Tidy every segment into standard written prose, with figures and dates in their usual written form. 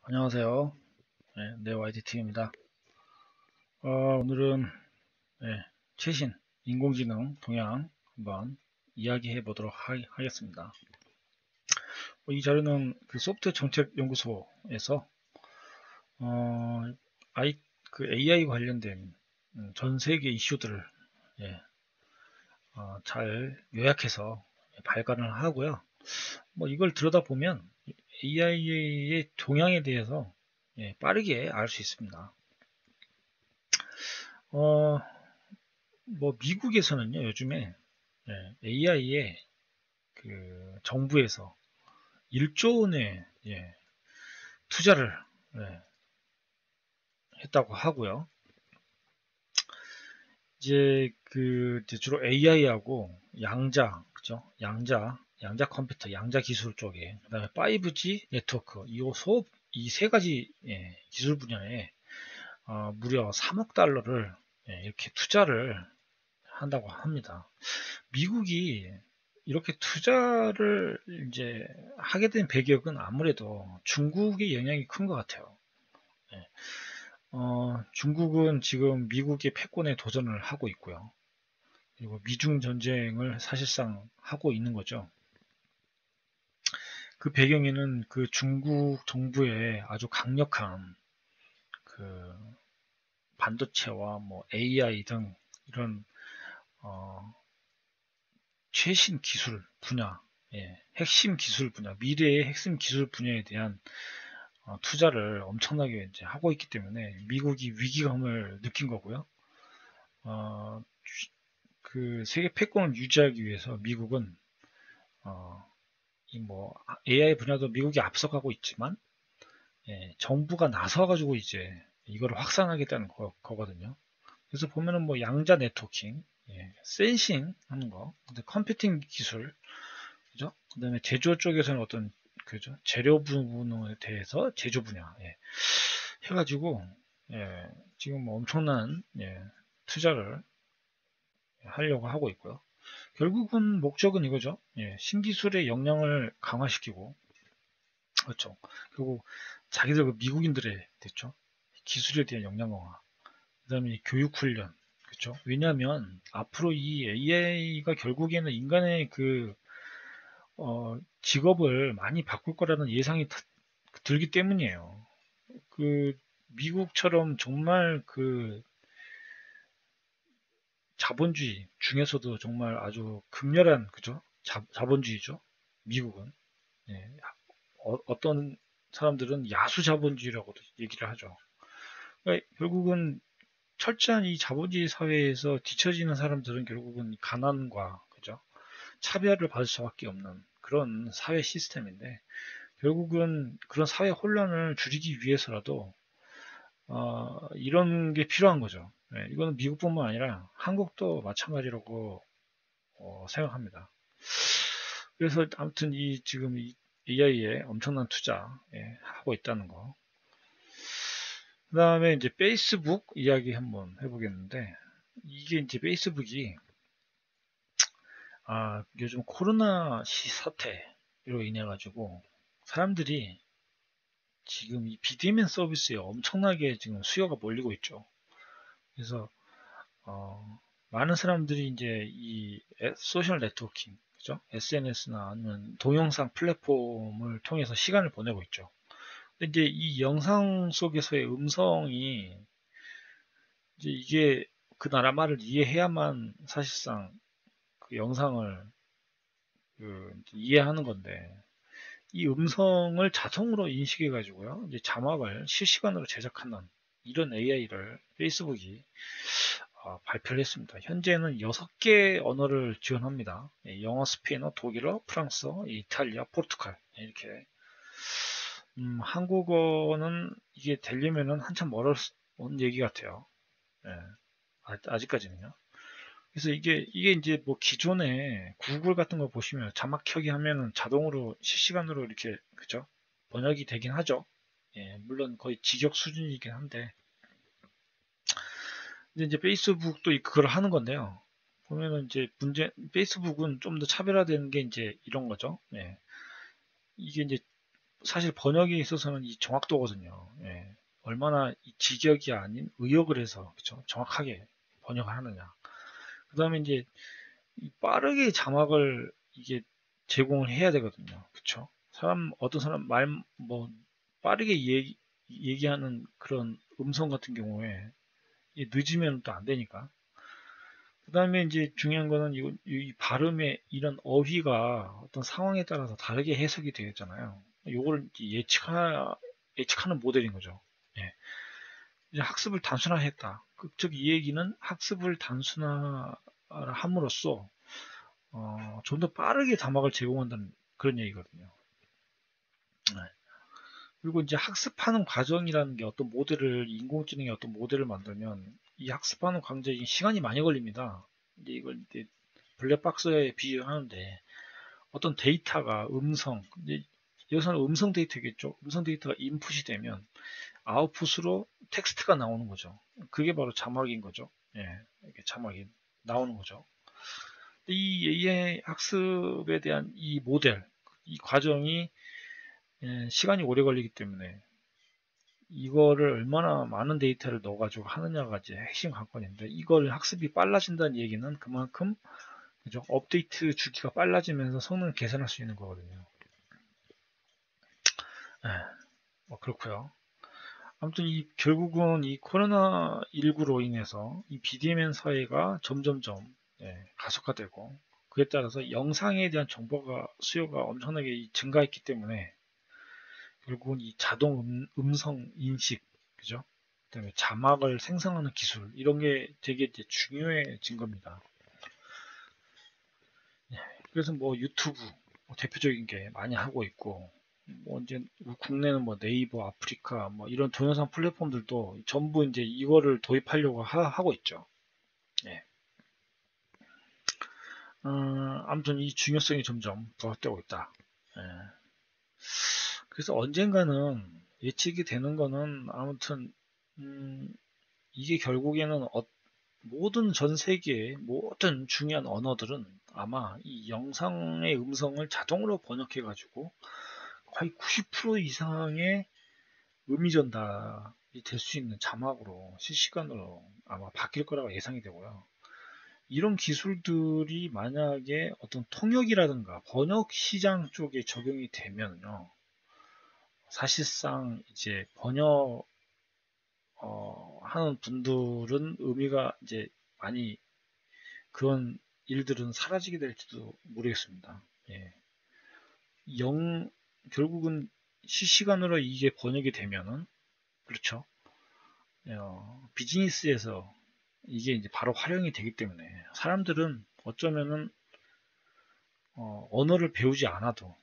안녕하세요. 네, 네오IDT입니다. 오늘은 최신 인공지능 동향 한번 이야기해 보도록 하겠습니다. 이 자료는 그 소프트웨어 정책 연구소에서 어, 아이, 그 AI 관련된 전 세계 이슈들을 예, 잘 요약해서 발간을 하고요. 뭐 이걸 들여다보면 AI의 동향에 대해서 빠르게 알 수 있습니다. 어, 뭐 미국에서는요 요즘에 AI에 그 정부에서 1조 원의 투자를 예, 했다고 하고요. 이제 주로 AI하고 양자 그죠? 양자 컴퓨터, 양자 기술 쪽에 그다음에 5G 네트워크 이 세 가지 기술 분야에 무려 3억 달러를 이렇게 투자를 한다고 합니다. 미국이 이렇게 투자를 이제 하게 된 배경은 아무래도 중국의 영향이 큰 것 같아요. 예. 중국은 지금 미국의 패권에 도전을 하고 있고요. 그리고 미중 전쟁을 사실상 하고 있는 거죠. 그 배경에는 그 중국 정부의 아주 강력한 그 반도체와 뭐 AI 등 이런 어, 최신 기술 분야, 핵심 기술 분야, 미래의 핵심 기술 분야에 대한 투자를 엄청나게 이제 하고 있기 때문에 미국이 위기감을 느낀 거고요. 어, 그 세계 패권을 유지하기 위해서 미국은 어, 이뭐 AI 분야도 미국이 앞서가고 있지만 정부가 나서가지고 이제 이거를 확산하겠다는 거거든요. 그래서 보면은 뭐 양자 네트워킹, 센싱 하는 거, 근데 컴퓨팅 기술, 그죠? 그다음에 제조 쪽에서는 어떤 그죠? 재료 부분에 대해서 제조 분야 해가지고 지금 뭐 엄청난 투자를 하려고 하고 있고요. 결국은 목적은 이거죠. 신기술의 역량을 강화시키고 그렇죠. 그리고 자기들 그 미국인들의 됐죠. 기술에 대한 역량 강화. 그다음에 교육 훈련. 그렇죠. 왜냐하면 앞으로 이 AI가 결국에는 인간의 그 직업을 많이 바꿀 거라는 예상이 들기 때문이에요. 그 미국처럼 정말 그 자본주의 중에서도 정말 아주 극렬한 그죠? 자본주의죠. 미국은 떤 사람들은 야수 자본주의라고도 얘기를 하죠. 그러니까 결국은 철저한 이 자본주의 사회에서 뒤처지는 사람들은 결국은 가난과 그죠? 차별을 받을 수밖에 없는 그런 사회 시스템인데 결국은 그런 사회 혼란을 줄이기 위해서라도 이런 게 필요한 거죠. 이거는 미국뿐만 아니라 한국도 마찬가지라고 생각합니다. 그래서 아무튼 이 지금 이 AI에 엄청난 투자 하고 있다는 거. 그 다음에 이제 페이스북 이야기 한번 해보겠는데 이게 이제 페이스북이 요즘 코로나 사태로 인해 가지고 사람들이 지금 이 비대면 서비스에 엄청나게 지금 수요가 몰리고 있죠. 그래서 많은 사람들이 이제 이 소셜 네트워킹, 그죠? SNS나 아니면 동영상 플랫폼을 통해서 시간을 보내고 있죠. 근데 이제 이 영상 속에서의 음성이 이제 이게 그 나라 말을 이해해야만 사실상 그 영상을 이해하는 건데 이 음성을 자동으로 인식해 가지고요. 이제 자막을 실시간으로 제작하는 이런 AI를 페이스북이 발표를 했습니다. 현재는 6개 언어를 지원합니다. 영어, 스페인어, 독일어, 프랑스어, 이탈리아, 포르투갈 이렇게 한국어는 이게 되려면은 한참 멀었 온 얘기 같아요. 예, 아직까지는요. 그래서 이게 이제 뭐 기존에 구글 같은 거 보시면 자막 켜기 하면은 자동으로 실시간으로 이렇게 그죠? 번역이 되긴 하죠. 물론 거의 직역 수준이긴 한데 근데 이제 페이스북도 그걸 하는 건데요. 보면은 이제 페이스북은 좀 더 차별화되는 게 이제 이런 거죠. 이게 이제 사실 번역에 있어서는 이 정확도거든요. 예. 얼마나 이 직역이 아닌 의역을 해서 그쵸? 정확하게 번역을 하느냐. 그 다음에 이제 빠르게 자막을 이게 제공을 해야 되거든요. 그쵸? 어떤 사람 뭐, 빠르게 얘기하는 그런 음성 같은 경우에 늦으면 또 안 되니까. 그 다음에 이제 중요한 거는 이 발음의 이런 어휘가 어떤 상황에 따라서 다르게 해석이 되겠잖아요. 요걸 예측하는 모델인 거죠. 예. 이제 학습을 단순화했다. 즉, 이 얘기는 학습을 단순화함으로써 좀 더 빠르게 자막을 제공한다는 그런 얘기거든요. 네. 그리고 이제 학습하는 과정이라는 게 인공지능의 어떤 모델을 만들면 이 학습하는 과정이 시간이 많이 걸립니다. 이제 이걸 이제 블랙박스에 비유하는데 어떤 데이터가 이제 여기서는 음성 데이터겠죠. 음성 데이터가 인풋이 되면 아웃풋으로 텍스트가 나오는 거죠. 그게 바로 자막인 거죠. 예, 이렇게 자막이 나오는 거죠. 이 AI 학습에 대한 이 과정이 시간이 오래 걸리기 때문에 이거를 얼마나 많은 데이터를 넣어가지고 하느냐가 이제 핵심 관건인데 이걸 학습이 빨라진다는 얘기는 그만큼 그죠? 업데이트 주기가 빨라지면서 성능을 개선할 수 있는 거거든요. 네, 뭐 그렇고요. 아무튼 결국은 이 코로나19로 인해서 이 비대면 사회가 점점점 가속화되고 그에 따라서 영상에 대한 정보가 수요가 엄청나게 증가했기 때문에 결국은 이 자동 성 인식, 그죠? 그다음에 자막을 생성하는 기술 이런 게 되게 이제 중요해진 겁니다. 그래서 뭐 유튜브 대표적인 게 많이 하고 있고 뭐 이제 국내는 뭐 네이버, 아프리카 뭐 이런 동영상 플랫폼들도 전부 이제 이거를 도입하려고 하고 있죠. 예. 아무튼 이 중요성이 점점 부각되고 있다. 예. 그래서 언젠가는 예측이 되는 거는 아무튼 이게 결국에는 모든 전 세계의 모든 중요한 언어들은 아마 이 영상의 음성을 자동으로 번역해가지고 거의 90% 이상의 의미 전달이 될 수 있는 자막으로 실시간으로 아마 바뀔 거라고 예상이 되고요. 이런 기술들이 만약에 어떤 통역이라든가 번역 시장 쪽에 적용이 되면요. 사실상 이제 하는 분들은 의미가 이제 많이 그런 일들은 사라지게 될지도 모르겠습니다. 예. 결국은 실시간으로 이게 번역이 되면은 그렇죠. 비즈니스에서 이게 이제 바로 활용이 되기 때문에 사람들은 어쩌면은 언어를 배우지 않아도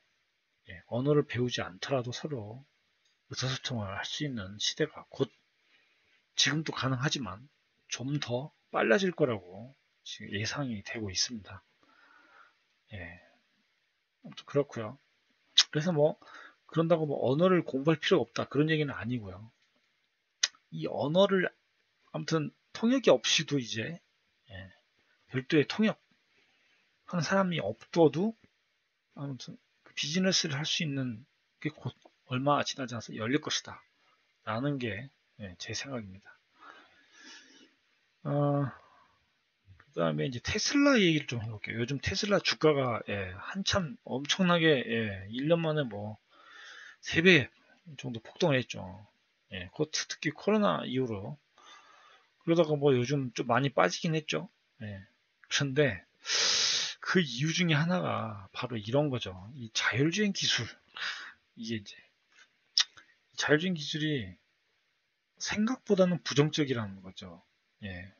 언어를 배우지 않더라도 서로 의사소통을 할 수 있는 시대가 곧 지금도 가능하지만 좀 더 빨라질 거라고 지금 예상이 되고 있습니다. 예, 그렇고요. 그래서 뭐 그런다고 뭐 언어를 공부할 필요가 없다 그런 얘기는 아니고요. 이 언어를 아무튼 통역이 없이도 이제 예, 별도의 통역하는 사람이 없어도 아무튼 그 비즈니스를 할 수 있는 게 곧 얼마 지나지 않아서 열릴 것이다 라는 게 제 생각입니다. 그 다음에 이제 테슬라 얘기를 좀 해볼게요. 요즘 테슬라 주가가 한참 엄청나게 1년 만에 뭐 3배 정도 폭등을 했죠. 특히 코로나 이후로 그러다가 뭐 요즘 좀 많이 빠지긴 했죠. 그런데 그 이유 중에 하나가 바로 이런 거죠. 이 자율주행 기술. 이게 이제 자율주행 기술이 생각보다는 부정적이라는 거죠. 예.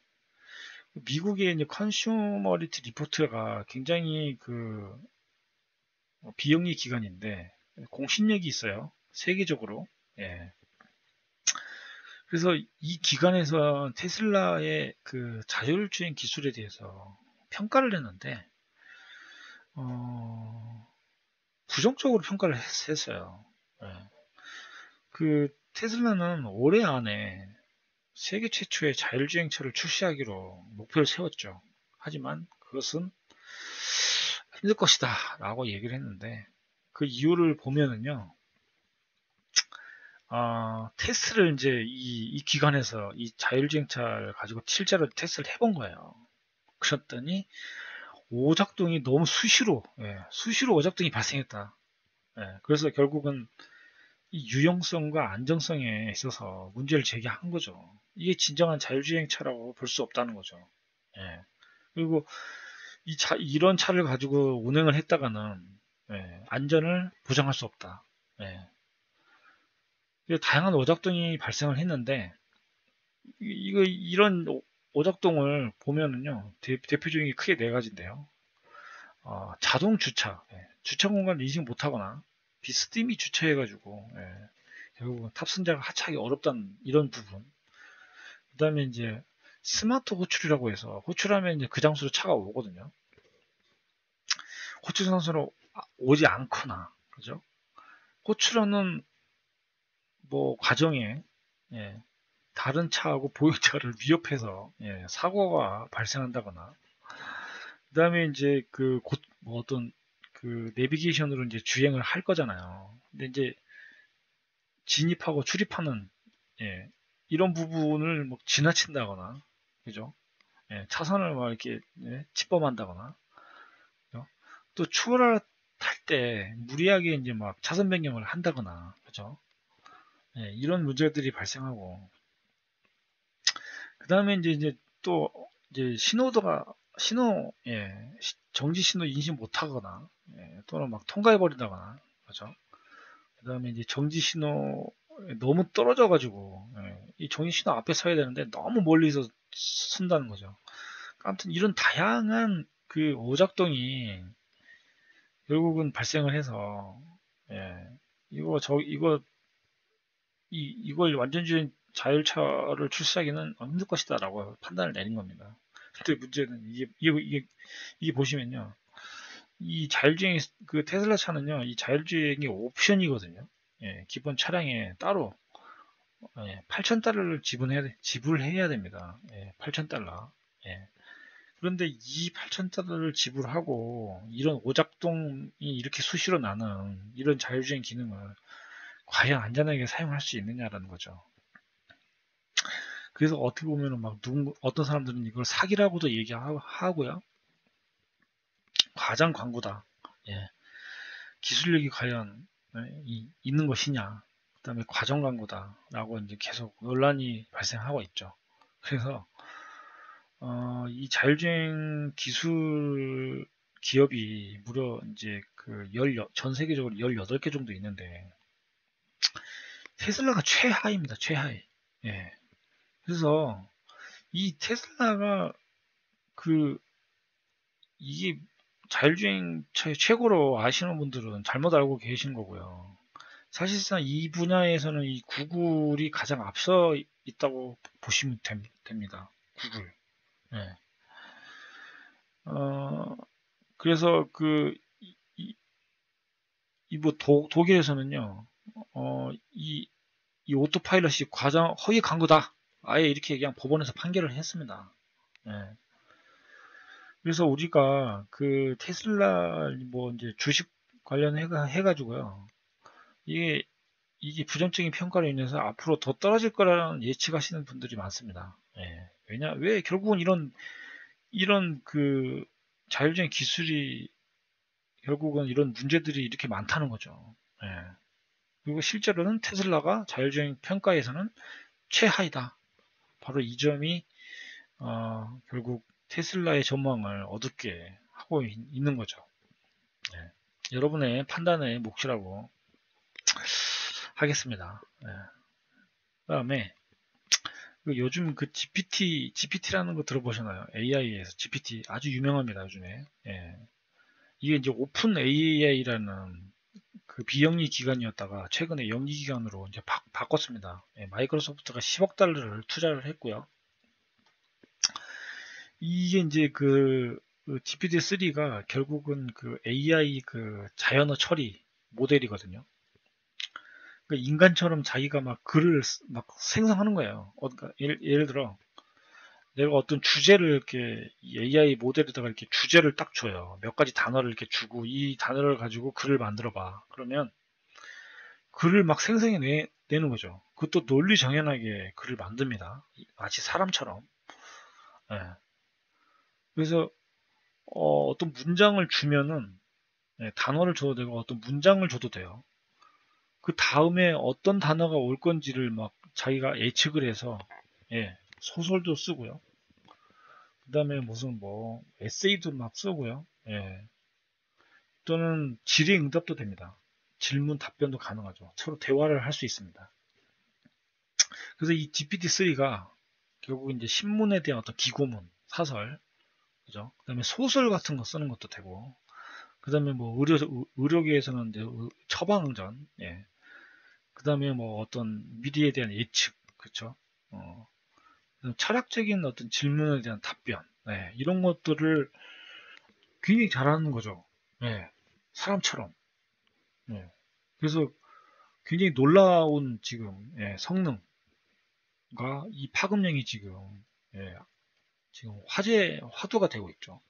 미국의 이제 컨슈머리티 리포트가 굉장히 비영리 기관인데 공신력이 있어요. 세계적으로. 예. 그래서 이 기관에서 테슬라의 그 자율주행 기술에 대해서 평가를 했는데 부정적으로 평가를 했어요. 예. 그 테슬라는 올해 안에 세계 최초의 자율주행차를 출시하기로 목표를 세웠죠. 하지만 그것은 힘들 것이다 라고 얘기를 했는데 그 이유를 보면은요. 테스트를 이제 이 기관에서 이 자율주행차를 가지고 실제로 테스트를 해본 거예요. 그랬더니 오작동이 너무 수시로 오작동이 발생했다. 그래서 결국은 이 유용성과 안정성에 있어서 문제를 제기한 거죠. 이게 진정한 자율주행차라고 볼 수 없다는 거죠. 예. 그리고 이런 차를 가지고 운행을 했다가는 안전을 보장할 수 없다. 다양한 오작동이 발생을 했는데 이런 오작동을 보면은요 대표적인 게 크게 네 가지인데요. 자동 주차, 주차 공간을 인식 못하거나 비스듬히 주차해가지고 결국은 탑승자가 하차하기 어렵다는 이런 부분. 그다음에 이제 스마트 호출이라고 해서 호출하면 이제 그 장소로 차가 오거든요. 호출 장소로 오지 않거나 그죠? 호출하는 뭐 과정에 다른 차하고 보행자를 위협해서 사고가 발생한다거나 그다음에 이제 뭐 어떤 그 내비게이션으로 이제 주행을 할 거잖아요. 근데 이제 진입하고 출입하는 이런 부분을 뭐 지나친다거나 그죠? 차선을 막 이렇게 침범한다거나 그죠? 또 추월할 때 무리하게 이제 막 차선 변경을 한다거나 그죠? 이런 문제들이 발생하고 그다음에 이제 또 이제 신호 정지 신호 인식 못하거나 또는 막 통과해 버린다거나 그죠? 그다음에 이제 정지 신호 너무 떨어져 가지고 이 정지 신호 앞에 서야 되는데 너무 멀리서 쓴다는 거죠. 아무튼 이런 다양한 그 오작동이 결국은 발생을 해서 예, 이걸 완전주의 자율차를 출시하기는 힘들 것이다라고 판단을 내린 겁니다. 근데 문제는 이게 보시면요. 이 자율주행 그 테슬라 차는요. 이 자율주행이 옵션이거든요. 기본 차량에 따로 8,000달러를 지불해야 됩니다. 8,000달러. 그런데 이 8,000달러를 지불하고 이런 오작동이 이렇게 수시로 나는 이런 자율주행 기능을 과연 안전하게 사용할 수 있느냐라는 거죠. 그래서 어떻게 보면은 막 어떤 사람들은 이걸 사기라고도 얘기하고요. 과장 광고다. 기술력이 과연 있는 것이냐. 그다음에 과정 광고다라고 이제 계속 논란이 발생하고 있죠. 그래서 이 자율주행 기술 기업이 무려 이제 전 세계적으로 18개 정도 있는데 테슬라가 최하입니다. 최하위. 그래서 이 테슬라가 그 이게 자율주행차의 최고로 아시는 분들은 잘못 알고 계신 거고요. 사실상 이 분야에서는 이 구글이 가장 앞서 있다고 보시면 됩니다. 구글. 예. 어, 그래서 뭐 독일에서는요, 이 오토파일럿이 허위 광고다. 아예 이렇게 그냥 법원에서 판결을 했습니다. 예. 그래서 우리가 그 테슬라 뭐 이제 주식 해가지고요. 이게 부정적인 평가로 인해서 앞으로 더 떨어질 거라는 예측하시는 분들이 많습니다. 왜 결국은 이런 그 자율주행 기술이 결국은 이런 문제들이 이렇게 많다는 거죠. 예. 그리고 실제로는 테슬라가 자율주행 평가에서는 최하이다. 바로 이 점이 결국 테슬라의 전망을 어둡게 하고 있는 거죠. 여러분의 판단의 몫이라고 하겠습니다. 그다음에 요즘 GPT라는 거 들어보셨나요? AI에서 GPT 아주 유명합니다, 요즘에. 이게 이제 오픈 AI라는 그 비영리 기관이었다가 최근에 영리 기관으로 이제 바꿨습니다. 마이크로소프트가 10억 달러를 투자를 했고요. 이게 이제 GPT-3가 결국은 그 AI 자연어 처리 모델이거든요. 그러니까 인간처럼 자기가 막 글을 막 생성하는 거예요. 그러니까 예를 들어 내가 어떤 주제를 이렇게 AI 모델에다가 이렇게 주제를 딱 줘요. 몇 가지 단어를 이렇게 주고 이 단어를 가지고 글을 만들어 봐. 그러면 글을 막 생성해 내는 거죠. 그것도 논리 정연하게 글을 만듭니다. 마치 사람처럼. 예. 그래서 떤 문장을 주면은 예, 단어를 줘도 되고 어떤 문장을 줘도 돼요. 그 다음에 어떤 단어가 올 건지를 막 자기가 예측을 해서 예, 소설도 쓰고요. 그 다음에 무슨 뭐 에세이도 막 쓰고요. 예. 또는 질의응답도 됩니다. 질문 답변도 가능하죠. 서로 대화를 할 수 있습니다. 그래서 이 GPT-3가 결국 이제 신문에 대한 어떤 기고문, 사설, 그죠? 그다음에 소설 같은 거 쓰는 것도 되고, 그다음에 뭐 의료계에서는 이제 처방전, 예. 그다음에 뭐 어떤 미래에 대한 예측, 그렇죠? 어, 철학적인 어떤 질문에 대한 답변, 네, 이런 것들을 굉장히 잘하는 거죠. 예, 사람처럼. 예. 그래서 굉장히 놀라운 지금 성능과 이 파급력이 지금 예, 지금 화두가 되고 있죠.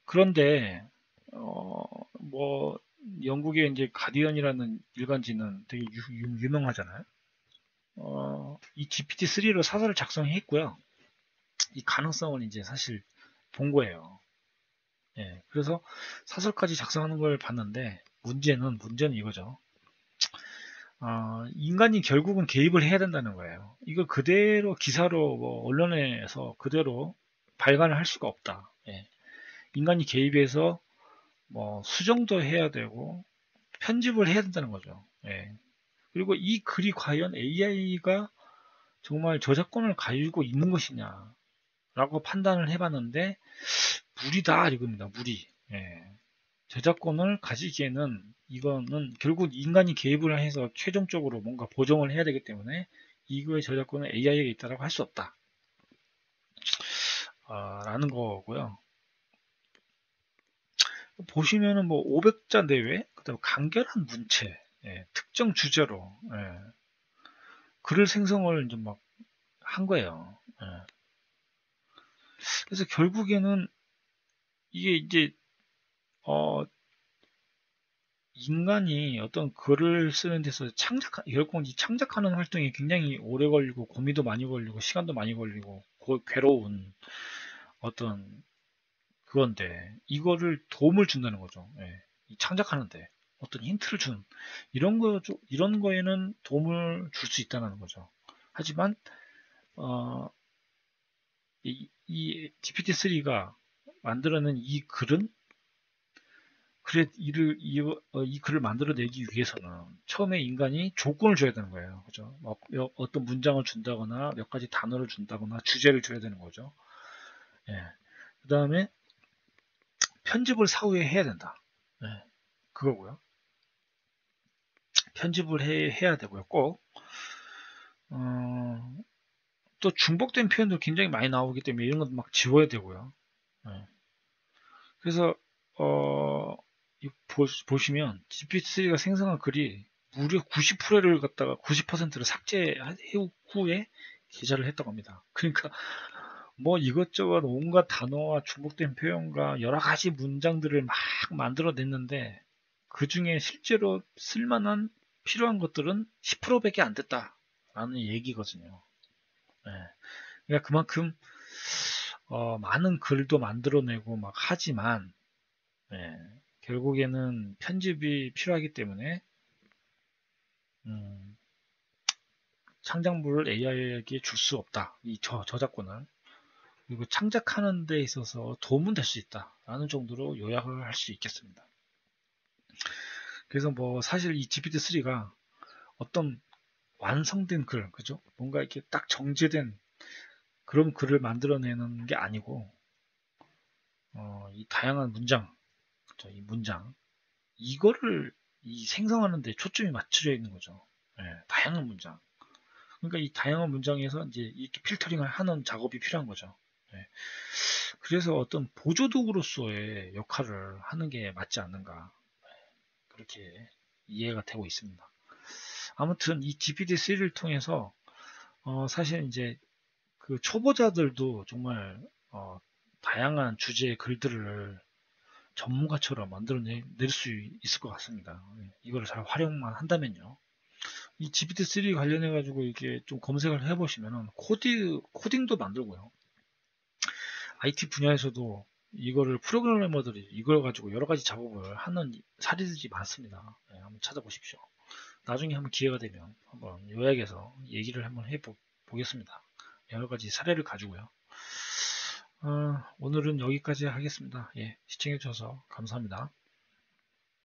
그런데 뭐 영국의 이제 가디언이라는 일간지는 되게 유명하잖아요. 이 GPT-3로 사설을 작성했고요. 이 가능성을 이제 사실 본 거예요. 예, 그래서 사설까지 작성하는 걸 봤는데 문제는 이거죠. 인간이 결국은 개입을 해야 된다는 거예요. 이걸 그대로 기사로 뭐 언론에서 그대로 발간을 할 수가 없다. 예. 인간이 개입해서 뭐 수정도 해야 되고 편집을 해야 된다는 거죠. 예. 그리고 이 글이 과연 AI가 정말 저작권을 가지고 있는 것이냐라고 판단을 해봤는데 무리다 이겁니다. 무리. 예. 저작권을 가지기에는 이거는 결국 인간이 개입을 해서 최종적으로 뭔가 보정을 해야 되기 때문에 이거의 저작권은 AI에게 있다라고 할 수 없다. 라는 거고요. 보시면은 뭐 500자 내외, 그다음 간결한 문체, 예, 특정 주제로 예, 글을 생성을 좀 막 한 거예요. 예. 그래서 결국에는 이게 이제 어, 인간이 어떤 글을 쓰는 데서 결국 이 창작하는 활동이 굉장히 오래 걸리고 고민도 많이 걸리고 시간도 많이 걸리고 괴로운 어떤 그건데 이거를 도움을 준다는 거죠. 예. 창작하는데 어떤 힌트를 준 이런 거에는 도움을 줄 수 있다는 거죠. 하지만 어, 이 GPT-3가 만들어낸 이 글은 그래 이 글을 만들어내기 위해서는 처음에 인간이 조건을 줘야 되는 거예요. 그죠? 어떤 문장을 준다거나 몇 가지 단어를 준다거나 주제를 줘야 되는 거죠. 예. 그 다음에 편집을 사후에 해야 된다. 예. 그거고요. 편집을 해야 되고요. 꼭. 어, 또 중복된 표현도 굉장히 많이 나오기 때문에 이런 것도 막 지워야 되고요. 예. 그래서 보시면 GPT-3가 생성한 글이 무려 90%를 갖다가 90%를 삭제 후에 게재를 했다고 합니다. 그러니까 뭐 이것저것 온갖 단어와 중복된 표현과 여러 가지 문장들을 막 만들어냈는데 그 중에 실제로 쓸만한 필요한 것들은 10%밖에 안 됐다라는 얘기거든요. 네. 그러니까 그만큼 많은 글도 만들어내고 막 하지만 네, 결국에는 편집이 필요하기 때문에 음, 창작물을 AI에게 줄 수 없다. 이 저작권을. 그리고 창작하는 데 있어서 도움은 될 수 있다라는 정도로 요약을 할 수 있겠습니다. 그래서 뭐 사실 이 GPT-3가 어떤 완성된 글, 그죠? 뭔가 이렇게 딱 정제된 그런 글을 만들어내는 게 아니고 이 다양한 문장, 그죠? 이 문장 이거를 이 생성하는 데 초점이 맞춰져 있는 거죠. 예, 다양한 문장. 그러니까 이 다양한 문장에서 이제 이렇게 필터링을 하는 작업이 필요한 거죠. 예. 그래서 어떤 보조도구로서의 역할을 하는 게 맞지 않는가. 그렇게 이해가 되고 있습니다. 아무튼 이 GPT-3를 통해서 사실 이제 그 초보자들도 정말 다양한 주제의 글들을 전문가처럼 만들어낼 수 있을 것 같습니다. 이거를 잘 활용만 한다면요. 이 GPT-3 관련해 가지고 이게 좀 검색을 해보시면은 코딩도 만들고요. IT 분야에서도 이거를 프로그래머들이 이걸 가지고 여러 가지 작업을 하는 사례들이 많습니다. 한번 찾아보십시오. 나중에 한번 기회가 되면 한번 요약해서 얘기를 한번 해보겠습니다. 여러 가지 사례를 가지고요. 오늘은 여기까지 하겠습니다. 예, 시청해주셔서 감사합니다.